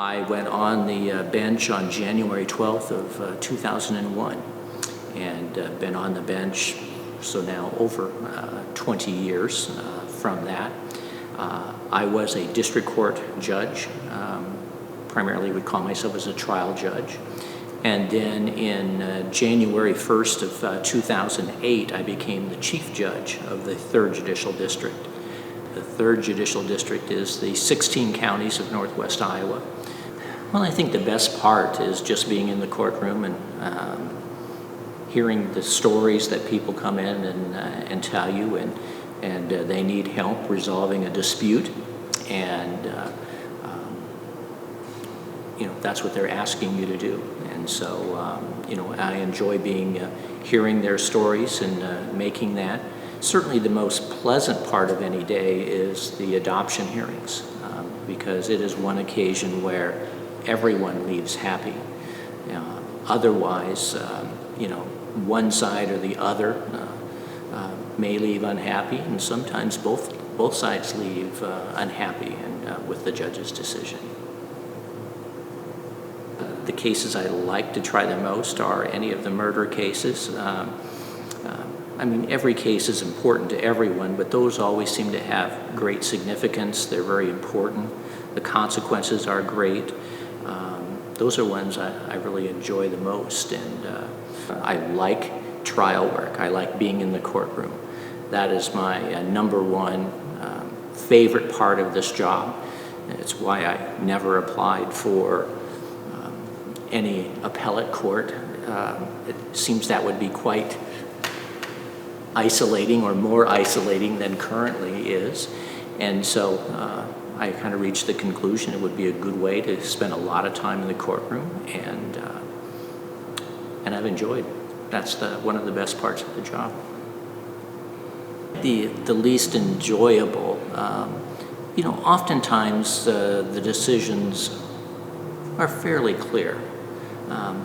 I went on the bench on January 12th of 2001 and been on the bench so now over 20 years from that. I was a district court judge, primarily would call myself as a trial judge. And then in January 1st of 2008, I became the chief judge of the 3rd Judicial District. The 3rd Judicial District is the 16 counties of northwest Iowa. Well, I think the best part is just being in the courtroom and hearing the stories that people come in and tell you, and they need help resolving a dispute, and that's what they're asking you to do. And so I enjoy hearing their stories and making that. Certainly the most pleasant part of any day is the adoption hearings, because it is one occasion where everyone leaves happy. Otherwise, one side or the other may leave unhappy, and sometimes both sides leave unhappy with the judge's decision. The cases I like to try the most are any of the murder cases. Every case is important to everyone, but those always seem to have great significance. They're very important. The consequences are great. Those are ones I really enjoy the most, and I like trial work. I like being in the courtroom. That is my number one favorite part of this job. It's why I never applied for any appellate court. It seems that would be quite isolating, or more isolating than currently is. And so I kind of reached the conclusion it would be a good way to spend a lot of time in the courtroom, and I've enjoyed. That's one of the best parts of the job. The least enjoyable, oftentimes the decisions are fairly clear,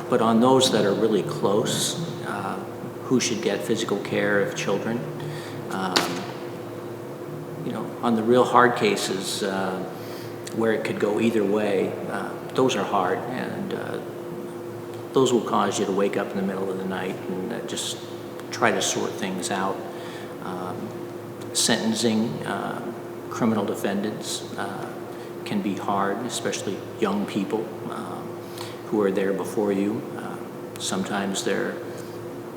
but on those that are really close, who should get physical care of children, on the real hard cases where it could go either way, those are hard, and those will cause you to wake up in the middle of the night and just try to sort things out. Sentencing criminal defendants can be hard, especially young people who are there before you. Sometimes they're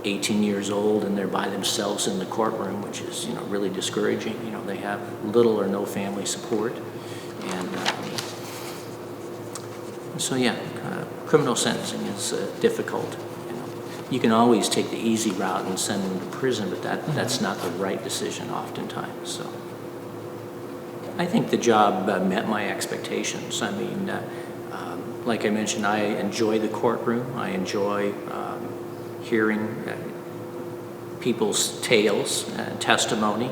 18 years old and they're by themselves in the courtroom, which is really discouraging. They have little or no family support, and so criminal sentencing is difficult. You can always take the easy route and send them to prison, but that's not the right decision oftentimes. So I think the job met my expectations. Like I mentioned, I enjoy the courtroom. I enjoy hearing people's tales and testimony.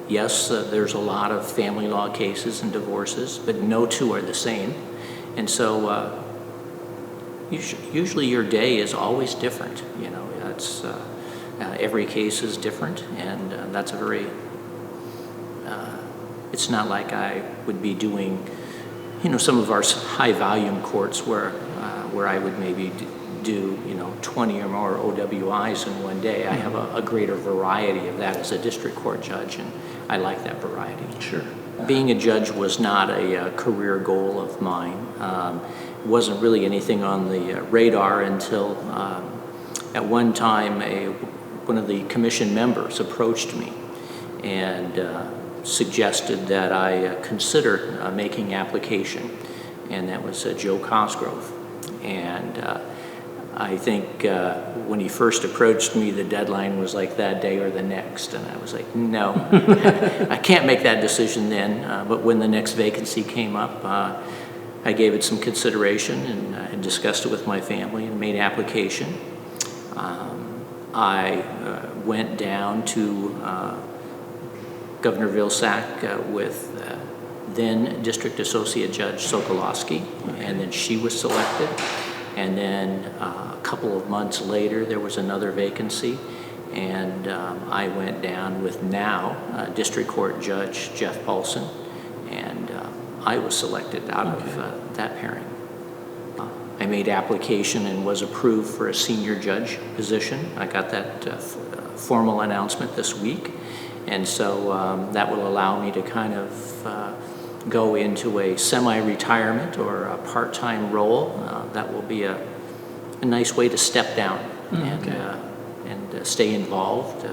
Yes, there's a lot of family law cases and divorces, but no two are the same. And so usually your day is always different. It's every case is different, and that's a very, it's not like I would be doing, some of our high volume courts where I would maybe do 20 or more OWIs in one day. I have a greater variety of that as a district court judge, and I like that variety. Sure. Being a judge was not a career goal of mine. It wasn't really anything on the radar until at one time one of the commission members approached me and suggested that I consider making application, and that was Joe Cosgrove. And I think when he first approached me, the deadline was like that day or the next, and I was like, no, I can't make that decision then. But when the next vacancy came up, I gave it some consideration, and I discussed it with my family and made application. I went down to Governor Vilsack with then District Associate Judge Sokolowski, and then she was selected. And then a couple of months later, there was another vacancy, and I went down with now District Court Judge Jeff Paulson, and I was selected out of that pairing. I made application and was approved for a senior judge position. I got that formal announcement this week, and so that will allow me to kind of go into a semi-retirement or a part-time role. That will be a nice way to step down and stay involved.